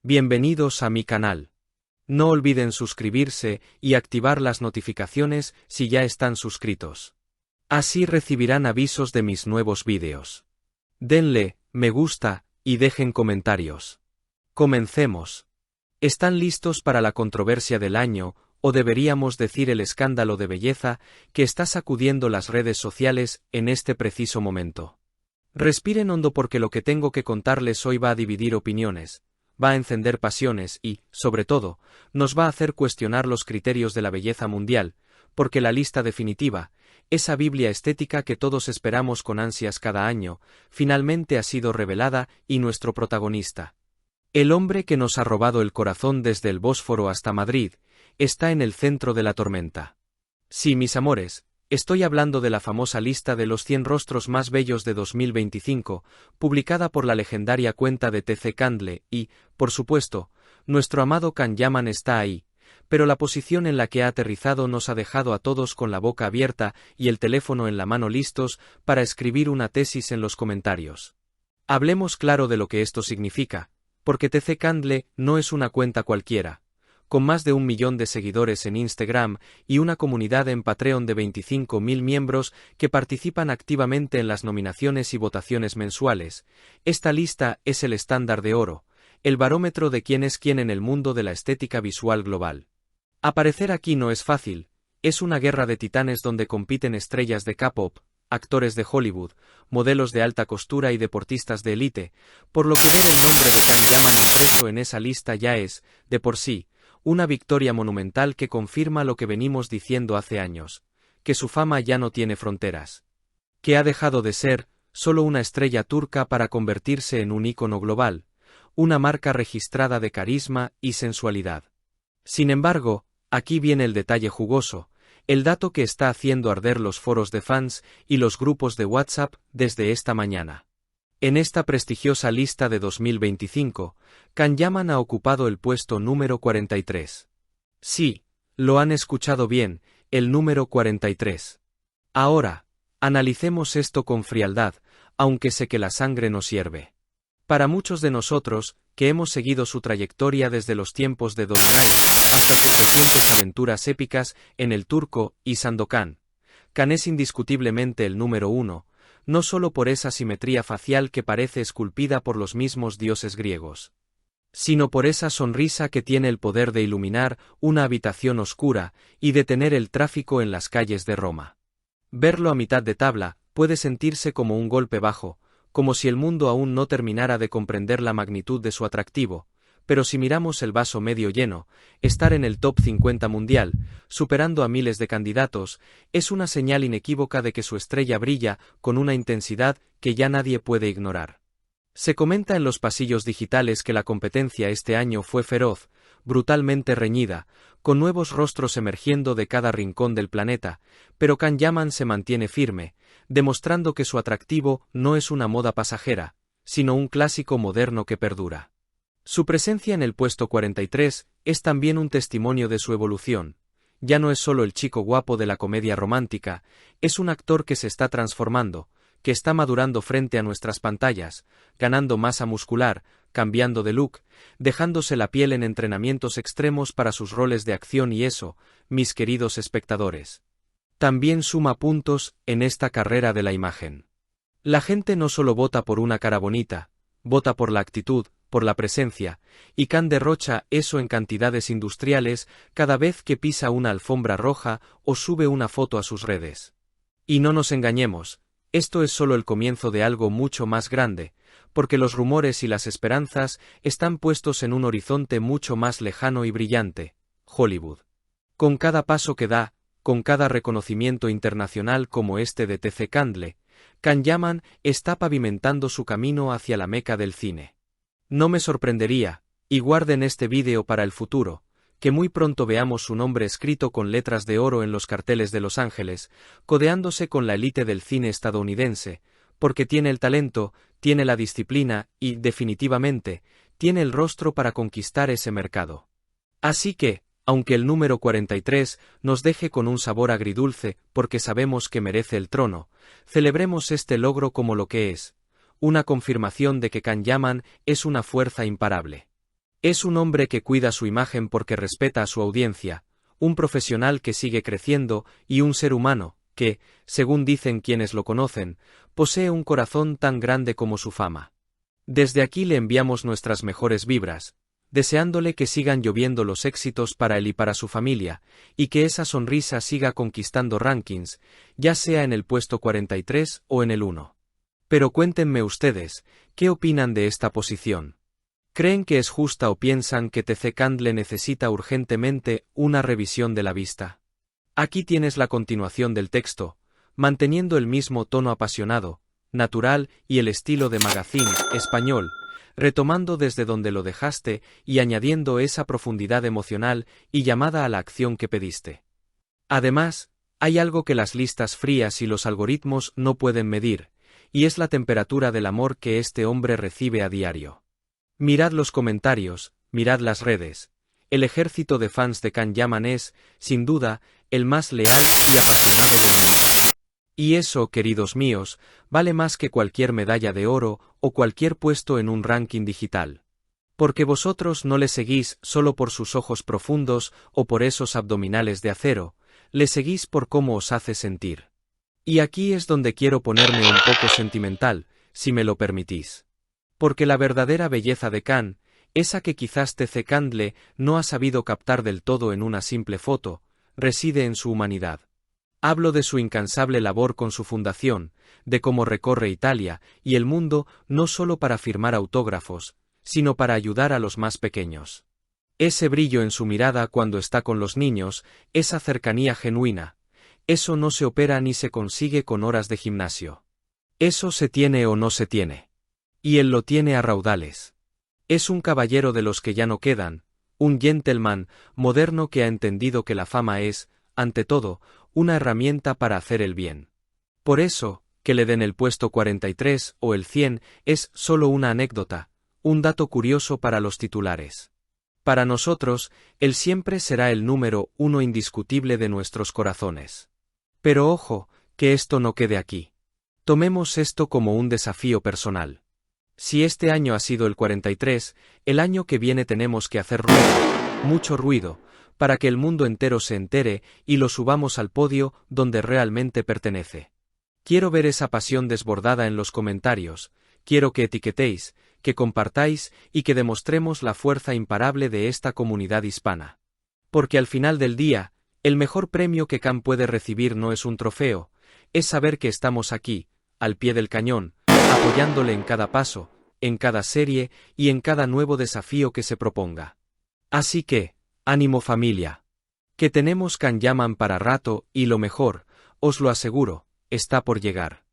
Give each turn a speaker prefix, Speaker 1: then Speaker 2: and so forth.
Speaker 1: Bienvenidos a mi canal. No olviden suscribirse y activar las notificaciones si ya están suscritos. Así recibirán avisos de mis nuevos vídeos. Denle me gusta y dejen comentarios. Comencemos. ¿Están listos para la controversia del año, o deberíamos decir el escándalo de belleza, que está sacudiendo las redes sociales en este preciso momento? Respiren hondo porque lo que tengo que contarles hoy va a dividir opiniones, va a encender pasiones y, sobre todo, nos va a hacer cuestionar los criterios de la belleza mundial, porque la lista definitiva, esa Biblia estética que todos esperamos con ansias cada año, finalmente ha sido revelada y nuestro protagonista, el hombre que nos ha robado el corazón desde el Bósforo hasta Madrid, está en el centro de la tormenta. Sí, mis amores, estoy hablando de la famosa lista de los 100 rostros más bellos de 2025, publicada por la legendaria cuenta de TC Candle y, por supuesto, nuestro amado Can Yaman está ahí, pero la posición en la que ha aterrizado nos ha dejado a todos con la boca abierta y el teléfono en la mano listos para escribir una tesis en los comentarios. Hablemos claro de lo que esto significa, porque TC Candle no es una cuenta cualquiera, con más de 1 millón de seguidores en Instagram y una comunidad en Patreon de 25.000 miembros que participan activamente en las nominaciones y votaciones mensuales. Esta lista es el estándar de oro, el barómetro de quién es quién en el mundo de la estética visual global. Aparecer aquí no es fácil, es una guerra de titanes donde compiten estrellas de K-pop, actores de Hollywood, modelos de alta costura y deportistas de élite, por lo que ver el nombre de Can Yaman impreso en esa lista ya es, de por sí, una victoria monumental que confirma lo que venimos diciendo hace años, que su fama ya no tiene fronteras. Que ha dejado de ser solo una estrella turca para convertirse en un ícono global, una marca registrada de carisma y sensualidad. Sin embargo, aquí viene el detalle jugoso, el dato que está haciendo arder los foros de fans y los grupos de WhatsApp desde esta mañana. En esta prestigiosa lista de 2025, Can Yaman ha ocupado el puesto número 43. Sí, lo han escuchado bien, el número 43. Ahora, analicemos esto con frialdad, aunque sé que la sangre nos hierve. Para muchos de nosotros, que hemos seguido su trayectoria desde los tiempos de Dolunay hasta sus recientes aventuras épicas en El Turco y Sandokan, Can es indiscutiblemente el número 1, no solo por esa simetría facial que parece esculpida por los mismos dioses griegos, sino por esa sonrisa que tiene el poder de iluminar una habitación oscura y detener el tráfico en las calles de Roma. Verlo a mitad de tabla puede sentirse como un golpe bajo, como si el mundo aún no terminara de comprender la magnitud de su atractivo, pero si miramos el vaso medio lleno, estar en el top 50 mundial, superando a miles de candidatos, es una señal inequívoca de que su estrella brilla con una intensidad que ya nadie puede ignorar. Se comenta en los pasillos digitales que la competencia este año fue feroz, brutalmente reñida, con nuevos rostros emergiendo de cada rincón del planeta, pero Can Yaman se mantiene firme, demostrando que su atractivo no es una moda pasajera, sino un clásico moderno que perdura. Su presencia en el puesto 43 es también un testimonio de su evolución. Ya no es solo el chico guapo de la comedia romántica, es un actor que se está transformando, que está madurando frente a nuestras pantallas, ganando masa muscular, cambiando de look, dejándose la piel en entrenamientos extremos para sus roles de acción y eso, mis queridos espectadores, también suma puntos en esta carrera de la imagen. La gente no solo vota por una cara bonita, vota por la actitud, por la presencia, y Can derrocha eso en cantidades industriales cada vez que pisa una alfombra roja o sube una foto a sus redes. Y no nos engañemos, esto es solo el comienzo de algo mucho más grande, porque los rumores y las esperanzas están puestos en un horizonte mucho más lejano y brillante, Hollywood. Con cada paso que da, con cada reconocimiento internacional como este de TC Candle, Can Yaman está pavimentando su camino hacia la meca del cine. No me sorprendería, y guarden este vídeo para el futuro, que muy pronto veamos su nombre escrito con letras de oro en los carteles de Los Ángeles, codeándose con la élite del cine estadounidense, porque tiene el talento, tiene la disciplina y, definitivamente, tiene el rostro para conquistar ese mercado. Así que, aunque el número 43 nos deje con un sabor agridulce porque sabemos que merece el trono, celebremos este logro como lo que es, una confirmación de que Can Yaman es una fuerza imparable. Es un hombre que cuida su imagen porque respeta a su audiencia, un profesional que sigue creciendo y un ser humano que, según dicen quienes lo conocen, posee un corazón tan grande como su fama. Desde aquí le enviamos nuestras mejores vibras, deseándole que sigan lloviendo los éxitos para él y para su familia, y que esa sonrisa siga conquistando rankings, ya sea en el puesto 43 o en el 1. Pero cuéntenme ustedes, ¿qué opinan de esta posición? ¿Creen que es justa o piensan que TC Candle necesita urgentemente una revisión de la vista? Aquí tienes la continuación del texto, manteniendo el mismo tono apasionado, natural y el estilo de magazine español, retomando desde donde lo dejaste y añadiendo esa profundidad emocional y llamada a la acción que pediste. Además, hay algo que las listas frías y los algoritmos no pueden medir, y es la temperatura del amor que este hombre recibe a diario. Mirad los comentarios, mirad las redes. El ejército de fans de Can Yaman es, sin duda, el más leal y apasionado del mundo. Y eso, queridos míos, vale más que cualquier medalla de oro o cualquier puesto en un ranking digital. Porque vosotros no le seguís solo por sus ojos profundos o por esos abdominales de acero, le seguís por cómo os hace sentir. Y aquí es donde quiero ponerme un poco sentimental, si me lo permitís. Porque la verdadera belleza de Can, esa que quizás TC Candle no ha sabido captar del todo en una simple foto, reside en su humanidad. Hablo de su incansable labor con su fundación, de cómo recorre Italia y el mundo no solo para firmar autógrafos, sino para ayudar a los más pequeños. Ese brillo en su mirada cuando está con los niños, esa cercanía genuina, eso no se opera ni se consigue con horas de gimnasio. Eso se tiene o no se tiene. Y él lo tiene a raudales. Es un caballero de los que ya no quedan, un gentleman moderno que ha entendido que la fama es, ante todo, una herramienta para hacer el bien. Por eso, que le den el puesto 43 o el 100 es solo una anécdota, un dato curioso para los titulares. Para nosotros, él siempre será el número 1 indiscutible de nuestros corazones. Pero ojo, que esto no quede aquí. Tomemos esto como un desafío personal. Si este año ha sido el 43, el año que viene tenemos que hacer ruido, mucho ruido, para que el mundo entero se entere y lo subamos al podio donde realmente pertenece. Quiero ver esa pasión desbordada en los comentarios, quiero que etiquetéis, que compartáis y que demostremos la fuerza imparable de esta comunidad hispana. Porque al final del día, el mejor premio que Can puede recibir no es un trofeo, es saber que estamos aquí, al pie del cañón, apoyándole en cada paso, en cada serie y en cada nuevo desafío que se proponga. Así que, ánimo familia. Que tenemos Can Yaman para rato y lo mejor, os lo aseguro, está por llegar.